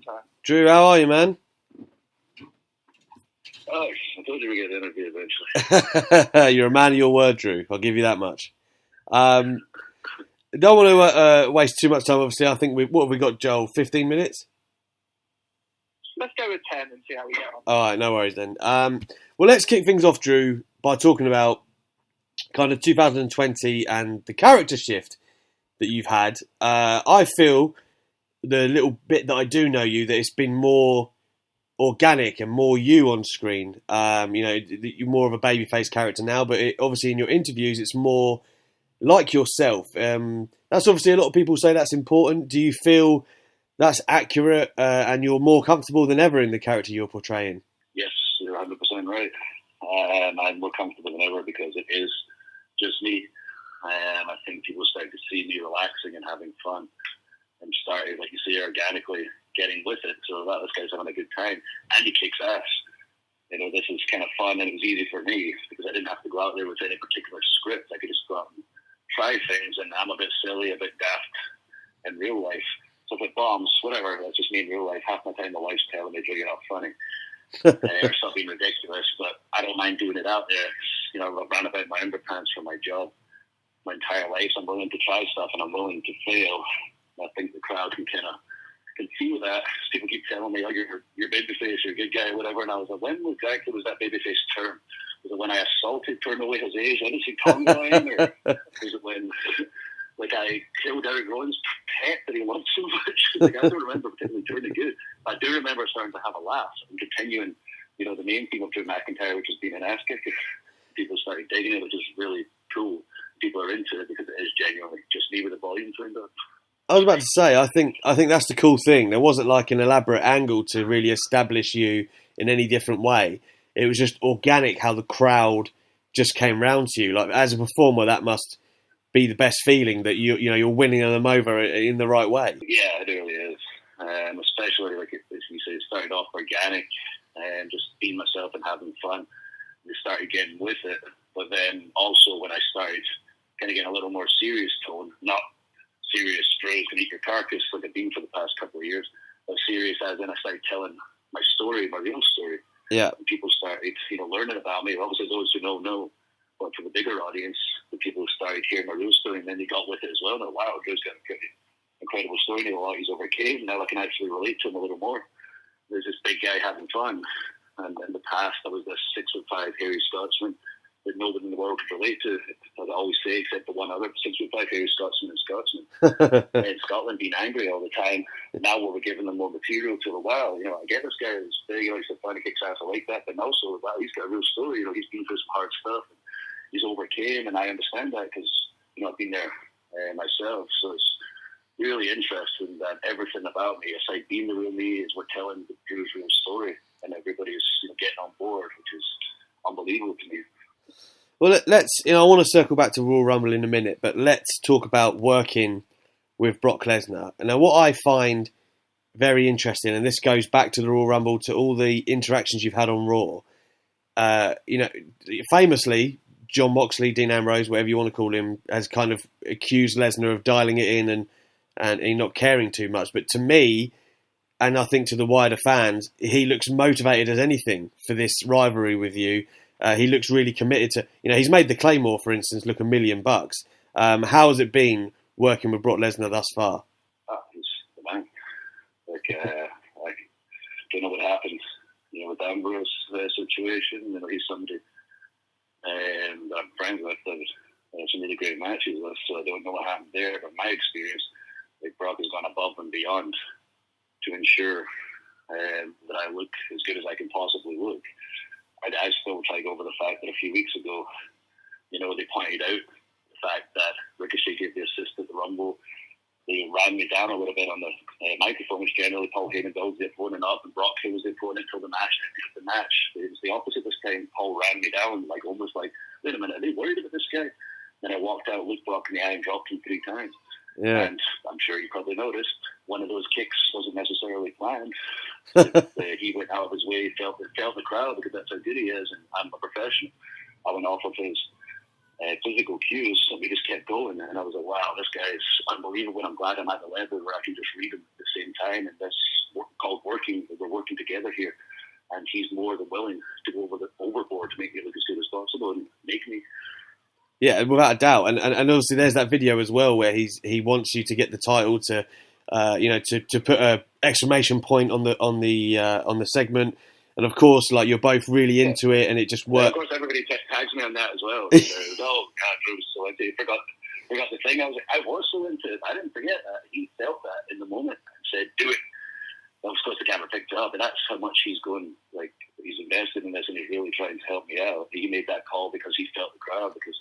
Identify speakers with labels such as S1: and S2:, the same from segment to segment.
S1: time.
S2: Drew, how are you, man?
S1: Oh, I told you we get an interview eventually.
S2: You're a man of your word, Drew. I'll give you that much. Don't want to waste too much time, obviously. I think what have we got, Joel? 15 minutes?
S1: Let's go with 10 and see how we get on.
S2: All right, no worries then. Well, let's kick things off, Drew, by talking about kind of 2020 and the character shift that you've had. I feel the little bit that I do know you, that it's been more organic and more you on screen. You're more of a babyface character now, but obviously in your interviews, it's more like yourself. That's obviously a lot of people say that's important. Do you feel that's accurate and you're more comfortable than ever in the character you're portraying?
S1: Yes, you're 100% right. I'm more comfortable than ever because it is just me. I think people start to see me relaxing and having fun and started, like you say, organically getting with it. So that this guy's having a good time and he kicks ass. This is kind of fun and it was easy for me because I didn't have to go out there with any particular script. I could just go out and try things, and I'm a bit silly, a bit daft in real life. So if it bombs, whatever, that's just me in real life. Half my time my wife's telling me you're not funny or something ridiculous, but I don't mind doing it out there. I've run about my underpants for my job my entire life. I'm willing to try stuff and I'm willing to fail. I think the crowd can feel that. People keep telling me, "Oh, you're babyface, you're a good guy," or whatever. And I was like, when exactly was that babyface term? Was it when I assaulted, turned away his age, innocent tongue line, or was it when I killed Eric Rowan's pet that he loved so much? I don't remember particularly turning good. I do remember starting to have a laugh and continuing, the main theme of Drew McIntyre, which has been an ass kick. People started digging it, which is really cool. People are into it because it is genuinely just me with the volume turned up.
S2: I was about to say, I think that's the cool thing. There wasn't like an elaborate angle to really establish you in any different way. It was just organic how the crowd just came round to you. Like as a performer, that must be the best feeling that you're winning them over in the right way.
S1: Yeah, it really is. Especially like as you say, it started off organic and just being myself and having fun. We started getting with it, but then also when I started kind of getting a little more serious tone, not serious straight and eat your carcass like I've been for the past couple of years, but serious as in I started telling my story, my real story.
S2: Yeah.
S1: And people started, learning about me. Obviously those who know, but for the bigger audience, the people started hearing my real story and then they got with it as well. Now, wow, Drew's got a pretty incredible story. He's overcame. Now I can actually relate to him a little more. There's this big guy having fun. And in the past, I was this 6'5" hairy Scotsman that nobody in the world could relate to, as I always say, except the one other 6'5" hairy Scotsman in Scotsman. In Scotland, being angry all the time. Now we're giving them more material to the wow. I get this guy is big, he likes to find a kicks ass, I like that, but also, wow, he's got a real story. He's been through some hard stuff. And he's overcame, and I understand that because I've been there myself. So it's really interesting that everything about me, aside being the real me, is we're telling Drew's real story, and everybody's getting on board, which is unbelievable to me.
S2: Well, let's. I want to circle back to Royal Rumble in a minute, but let's talk about working with Brock Lesnar. And now, what I find very interesting, and this goes back to the Royal Rumble, to all the interactions you've had on Raw. Famously, John Moxley, Dean Ambrose, whatever you want to call him, has kind of accused Lesnar of dialing it in and not caring too much. But to me, and I think to the wider fans, he looks motivated as anything for this rivalry with you. He looks really committed to, he's made the Claymore, for instance, look $1 million. How has it been working with Brock Lesnar thus far?
S1: Oh, he's the man. I don't know what happened, with Ambrose situation. He's somebody that I'm friends with. There's some really great matches with, so I don't know what happened there. But my experience, Brock has gone above and beyond to ensure that I look as good as I can possibly look. I still try to go over the fact that a few weeks ago, they pointed out the fact that Ricochet gave the assist at the Rumble. They ran me down a little bit on the microphone, which generally Paul Heyman builds the opponent up, and Brock was the opponent until the match. It was the opposite this time. Paul ran me down, almost like, wait a minute, are they worried about this guy? Then I walked out, looked Brock in the eye, and dropped him 3 times.
S2: Yeah.
S1: And I'm sure you probably noticed, one of those kicks wasn't necessarily planned. He went out of his way, felt the crowd, because that's how good he is, and I'm a professional. I went off of his physical cues, so we just kept going, and I was like, wow, this guy is unbelievable, and I'm glad I'm at the level where I can just read him at the same time, and this called working together here, and he's more than willing to go overboard to make me look as good as possible and make me.
S2: Yeah, without a doubt, and obviously there's that video as well where he wants you to get the title to, to put a exclamation point on the segment, and of course like you're both really into it, and it just works.
S1: Of course, everybody tags me on that as well. Oh God, Bruce! So I forgot the thing. I was so into it. I didn't forget that he felt that in the moment and said, "Do it." Of course, the camera picked it up, and that's how much he's going. Like he's invested in this, and he's really trying to help me out. He made that call because he felt the crowd, because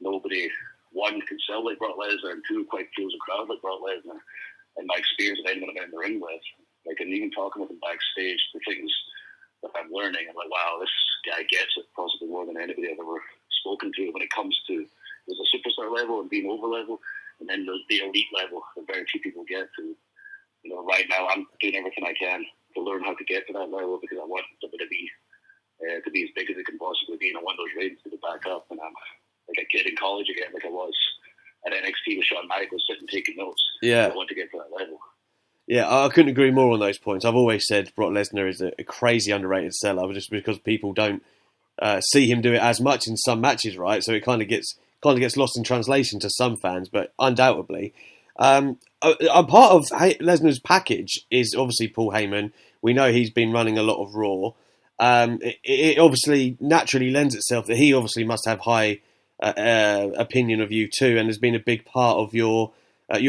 S1: nobody, one, can sell like Brock Lesnar, and two, quite feels a crowd like Brock Lesnar. And my experience of anyone I've been in the ring with, like, and even talking with him backstage, the things that I'm learning, I'm like, wow, this guy gets it possibly more than anybody I've ever spoken to when it comes to there's a superstar level and being over level, and then the elite level that very few people get to. You know, right now I'm doing everything I can to learn how to get to that level, because I want WWE to be as big as it can possibly be, and I want those ratings to go back up. And I'm like a kid in college again, like I was at NXT with Shawn Michaels, sitting taking notes.
S2: Yeah,
S1: I want to get to that level.
S2: Yeah, I couldn't agree more on those points. I've always said Brock Lesnar is a crazy underrated seller, just because people don't see him do it as much in some matches, right? So it kind of gets lost in translation to some fans, but undoubtedly. A part of Lesnar's package is obviously Paul Heyman. We know he's been running a lot of Raw. It obviously naturally lends itself that he obviously must have high opinion of you too, and has been a big part of your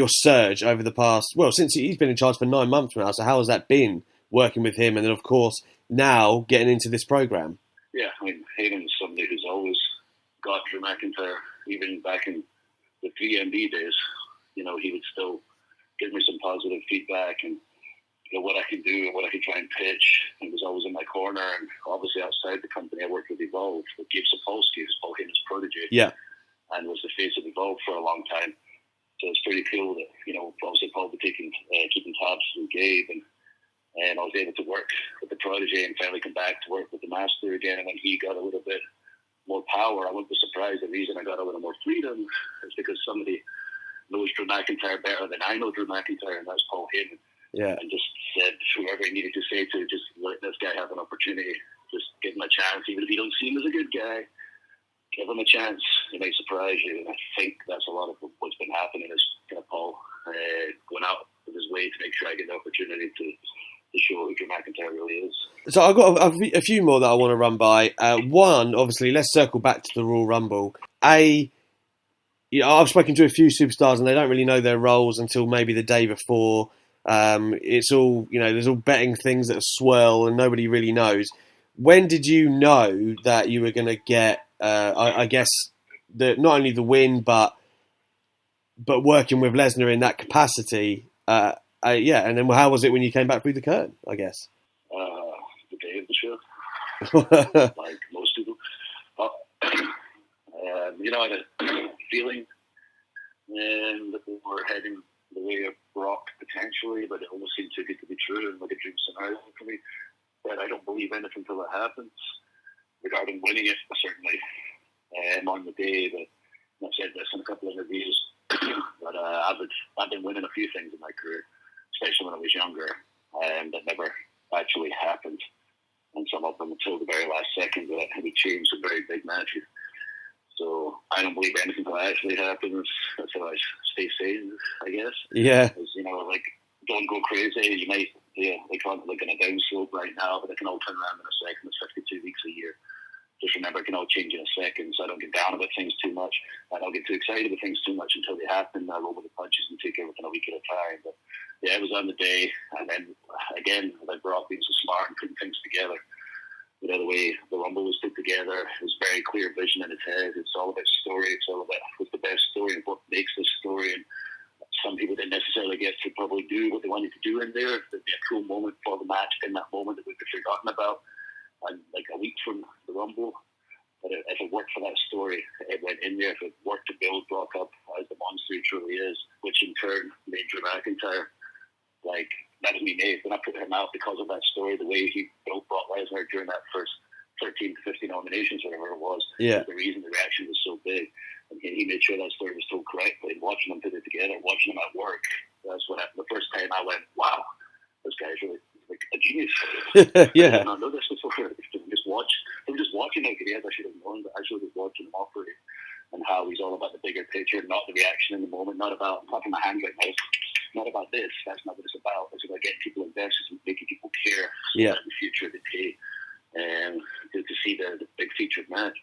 S2: surge over the past, well, since he's been in charge for 9 months now. So how has that been working with him, and then of course now getting into this program?
S1: Yeah, I mean, Heyman's somebody who's always got Drew McIntyre, even back in the 3MB days. You know, he would still give me some positive feedback, and you know what I can do and what I can try and pitch. He was always in my corner, and obviously outside the company I worked with Evolve, with Gabe Sapolsky, who's Paul Heyman's protege, and was the face of Evolve for a long time. So it's pretty cool that, you know, obviously Paul would be keeping tabs with Gabe, and I was able to work with the protege and finally come back to work with the master again. And when he got a little bit more power, I wouldn't be surprised. The reason I got a little more freedom is because somebody knows Drew McIntyre better than I know Drew McIntyre, and that's Paul Heyman.
S2: Yeah.
S1: And just said whoever he needed to say to, just let this guy have an opportunity, just give him a chance, even if you don't see him as a good guy. Give him a chance. He might surprise you. And I think that's a lot of what's been happening, is kind of Paul going out of his way to make sure I get the opportunity to show who Drew McIntyre really is. So
S2: I've got a few more that I want to run by. One, obviously, let's circle back to the Royal Rumble. I've spoken to a few superstars, and they don't really know their roles until maybe the day before. It's all, there's all betting things that swirl, and nobody really knows. When did you know that you were going to get, I guess, not only the win, but working with Lesnar in that capacity? And then how was it when you came back through the curtain, I guess?
S1: The day of the show, like most people. I had a feeling that we were heading the way of Brock potentially, but it almost seemed too good to be true, and like a dream scenario for me. But I don't believe anything until it happens. Regarding winning it, certainly on the day, but I've said this in a couple of interviews, but I've been winning a few things in my career, especially when I was younger, and that never actually happened. And some of them until the very last second, that had to change some very big matches. So I don't believe anything until it actually happens. That's how I stay sane, I guess.
S2: Yeah.
S1: Because, don't go crazy. You might, they call it like on a down slope right now, but it can all turn around in a second. It's 52 weeks a year. Just remember, it can all change in a second, so I don't get down about things too much. I don't get too excited about things too much until they happen. I roll with the punches and take everything a week at a time. But yeah, it was on the day, and then again, like Brock being so smart and putting things together. The way the Rumble was put together, it was very clear vision in his head. It's all about story. It's all about what's the best story and what makes this story. And some people didn't necessarily get to probably do what they wanted to do in there. There'd be a cool moment for the match in that moment that we'd be forgotten about. And like a week from the Rumble, but if it worked for that story, it went in there. If it worked to build Brock up as the monster he truly is, which in turn made Drew McIntyre, that was me made. When I put him out because of that story, the way he built Brock Lesnar during that first 13 to 50 nominations, whatever it was, was the reason the reaction was so big. And he made sure that story was told correctly. And watching them put it together, watching them at work, that's when the first time I went, wow, this guy's really like a genius.
S2: Yeah.
S1: I did not know this before. They were just watching it. Yes, I should have known, but actually just watching him operate and how he's all about the bigger picture, not the reaction in the moment, not about, I'm clapping my hands right now, not about this. That's not what it's about. It's about getting people invested and making people care
S2: Yeah.
S1: about the future of the day. And to see the big featured match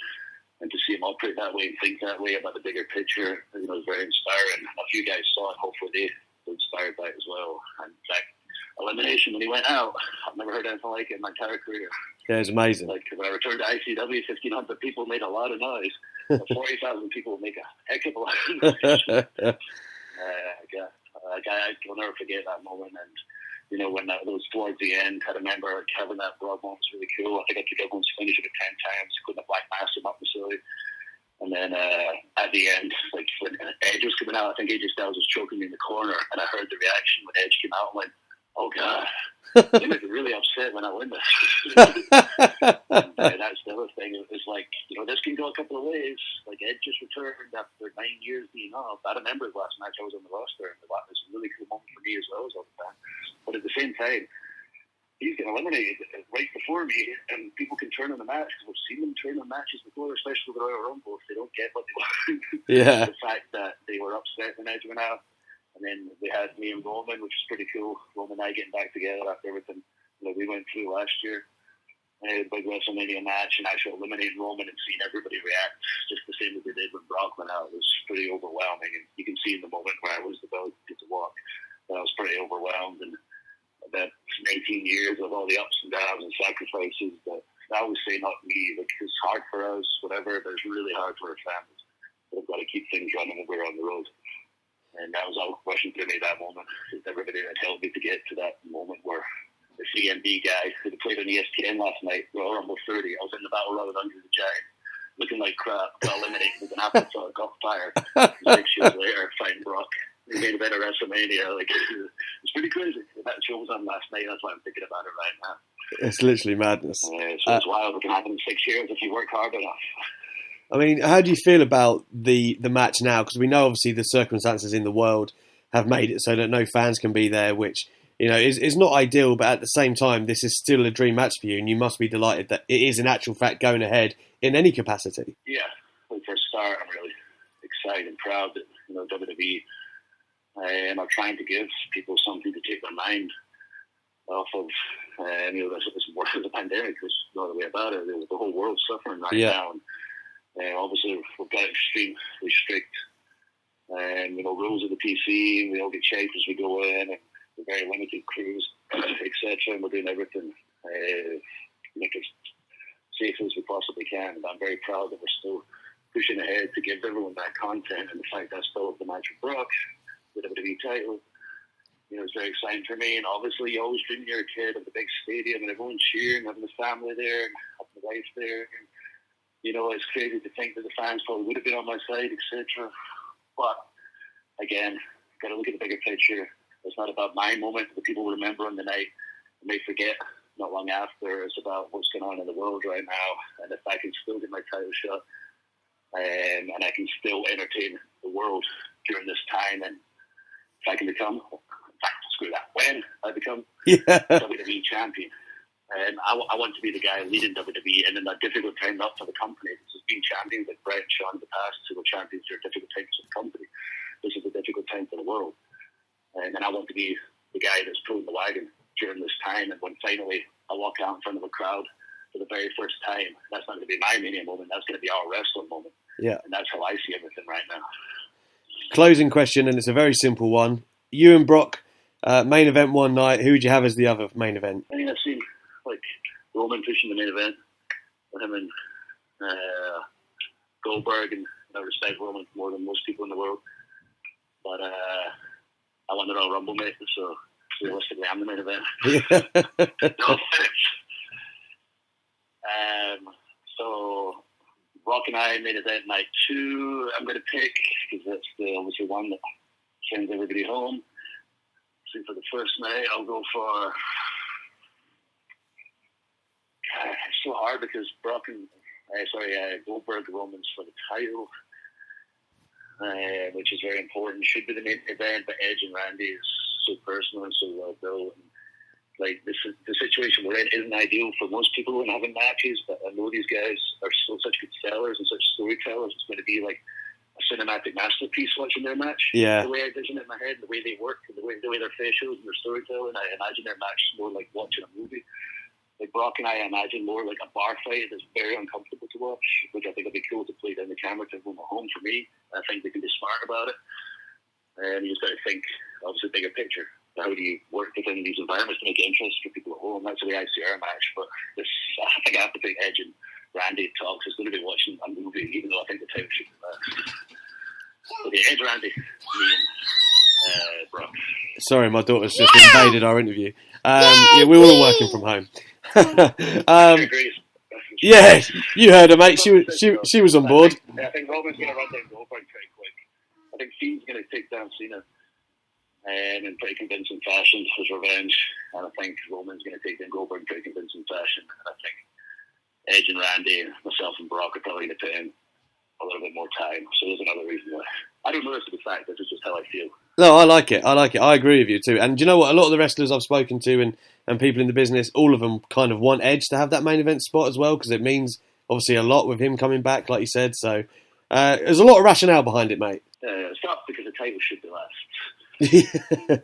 S1: and to see him operate that way and think that way about the bigger picture, is very inspiring. A few guys saw it. Hopefully they were inspired by it as well. And that elimination when he went out, I've never heard anything like it in my entire career.
S2: Yeah, it's amazing.
S1: Like when I returned to ICW, 1,500 people made a lot of noise. 40,000 people would make a heck of a lot of noise. I will never forget that moment. And when that was towards the end, I remember having that Brock moment was really cool. I think I took everyone's finish about 10 times, putting a black mask up my silly. And then at the end, like when Edge was coming out, I think AJ Styles was choking me in the corner, and I heard the reaction when Edge came out and went, "Oh God." They might be really upset when I win this. And, that's the other thing. It's like, this can go a couple of ways. Like, Ed just returned after 9 years being off. I remember his last match I was on the roster, and that was a really cool moment for me as well as all the time. But at the same time, he's getting eliminated right before me, and people can turn on the match, because we've seen them turn on matches before, especially with the Royal Rumble, if they don't get what they want.
S2: Yeah.
S1: The fact that they were upset when Edge went out. And then we had me and Roman, which was pretty cool. Roman and I getting back together after everything we went through last year. Big WrestleMania match, and actually eliminating Roman and seeing everybody react just the same as they did when Brock went out was pretty overwhelming. And you can see in the moment where I was about to walk, I was pretty overwhelmed. And that 19 years of all the ups and downs and sacrifices that I always say, not me, like it's hard for us, whatever, but it's really hard for our families. But I've got to keep things running when we're on the road. And that was all question to me that moment. It's everybody that helped me to get to that moment where the CMB guy who played on ESPN last night, Royal Rumble 30, I was in the Battle Royal under the Giant, looking like crap, got eliminated with an afterthought, got fired. 6 years later, fighting Brock. He made a better WrestleMania. Like, it's pretty crazy. That show was on last night. That's why I'm thinking about it right now.
S2: It's literally madness.
S1: So it's wild. It can happen in 6 years if you work hard enough.
S2: I mean, how do you feel about the match now? Because we know obviously the circumstances in the world have made it so that no fans can be there, which is not ideal. But at the same time, this is still a dream match for you, and you must be delighted that it is in actual fact going ahead in any capacity.
S1: Yeah, well, for a start, I'm really excited and proud that WWE are trying to give people something to take their mind off of. This work of the pandemic. There's no other way about it. The whole world's suffering right now. Obviously, we've got extremely strict rules of the PC, and we all get checked as we go in, and we're very limited crews, etc. And we're doing everything to make it safe as we possibly can. And I'm very proud that we're still pushing ahead to give everyone that content. And the fact that I still have the match with Brock, the WWE title, it's very exciting for me. And obviously, you always dream you're a kid of the big stadium and everyone cheering, having the family there, and having the wife there. And, it's crazy to think that the fans probably would have been on my side, etc. But again, got to look at the bigger picture. It's not about my moment that people remember on the night and may forget not long after. It's about what's going on in the world right now. And if I can still get my title shot and I can still entertain the world during this time, and if I can become, when I become WWE champion. And I want to be the guy leading WWE, and in that difficult time, not for the company. This has been champions like Brett and Sean in the past who were champions during difficult times for the company. This is a difficult time for the world. And I want to be the guy that's pulling the wagon during this time. And when finally I walk out in front of a crowd for the very first time, that's not going to be my Mania moment. That's going to be our wrestling moment. Yeah. And that's how I see everything right now.
S2: Closing question, and it's a very simple one. You and Brock, main event one night. Who would you have as the other main event?
S1: I think I've seen Roman pushing the main event with him and Goldberg, and I respect Roman more than most people in the world. But I won the Royal Rumble, mate, so realistically, I'm the main event. So Brock and I main event night 2. I'm going to pick, because that's the obviously one that sends everybody home. So for the first night, I'll go for. It's so hard because Goldberg Romans for the title, which is very important. Should be the main event, but Edge and Randy is so personal and so well built. And like the situation we're in isn't ideal for most people when having matches, but I know these guys are still such good sellers and such storytellers. It's going to be like a cinematic masterpiece watching their match.
S2: Yeah.
S1: The way I vision it in my head, the way they work, and the way their facials and their storytelling, I imagine their match more like watching a movie. Like Brock and I imagine more like a bar fight that's very uncomfortable to watch, which I think would be cool to play down the camera to everyone at home. For me, I think they can be smart about it, and you just got to think obviously bigger picture. How do you work within these environments to make it interesting for people at home? That's the way I see our match. But I think I have to pick Edge and Randy talks. It's going to be watching a movie, even though I think the title should be that. So the Edge, Randy, me and Brock.
S2: Sorry, my daughter's just invaded our interview. Yeah, we're all working from home. Yeah, you heard her, mate. She was on board.
S1: I think Roman's going to run down Goldberg pretty quick. I think Fiend's going to take down Cena in pretty convincing fashion for his revenge, and I think Roman's going to take down Goldberg in pretty convincing fashion. And I think Edge and Randy, myself and Brock are probably going to put in a little bit more time. So there's another reason why. I don't know this to be fact. This is just how I feel.
S2: No, I like it. I agree with you too. And do you know what? A lot of the wrestlers I've spoken to and people in the business, all of them kind of want Edge to have that main event spot as well, because it means obviously a lot with him coming back, like you said. So there's a lot of rationale behind it, mate.
S1: It's not because the title should be last.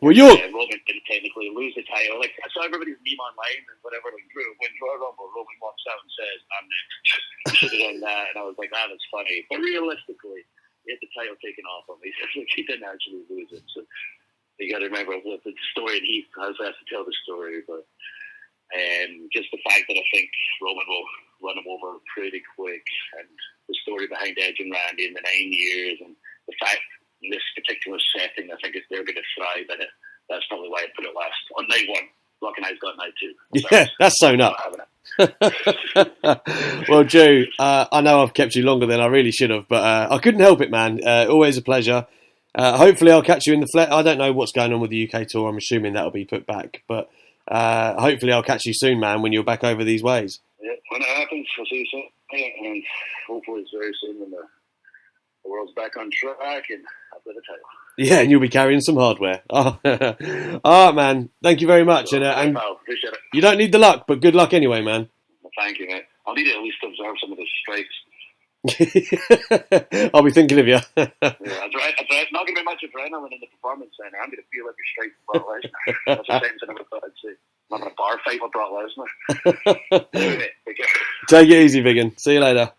S2: Well,
S1: Roman didn't technically lose the title. Like I saw everybody's meme online and whatever. Like Drew wins Royal Rumble, Roman walks out and says, "I'm next." You should have done that, and I was like, that's funny." But realistically, he had the title taken off him. He didn't actually lose it. So you got to remember the story, and he has to tell the story. But just the fact that I think Roman will run him over pretty quick, and the story behind Edge and Randy in the 9 years, and the fact in this particular setting, I think if they're going to thrive in it, that's probably why I put it last. On night one, Brock and I's got night two.
S2: Yeah, that's sewn up. Well, Drew, I know I've kept you longer than I really should have, but I couldn't help it, man. Always a pleasure. Hopefully I'll catch you in the flesh. I don't know what's going on with the UK tour. I'm assuming that'll be put back, but hopefully I'll catch you soon, man, when you're back over these ways.
S1: Yeah, when it happens, I'll see you soon. And hopefully it's very soon when the world's back on track and I've got the title. Yeah,
S2: and you'll be carrying some hardware. Oh. All right, man. Thank you very much.
S1: So,
S2: and
S1: appreciate it.
S2: You don't need the luck, but good luck anyway, man.
S1: Well, thank you, mate. I'll need to at least observe some of the strikes.
S2: I'll be thinking of you.
S1: Yeah, it's not going to be much adrenaline in the performance center. I'm going to feel like a straight with Brock Lesnar. That's the same thing I never thought I'd say. I'm having a bar fight with Brock Lesnar. Anyway,
S2: take it easy, Vigan. See you later.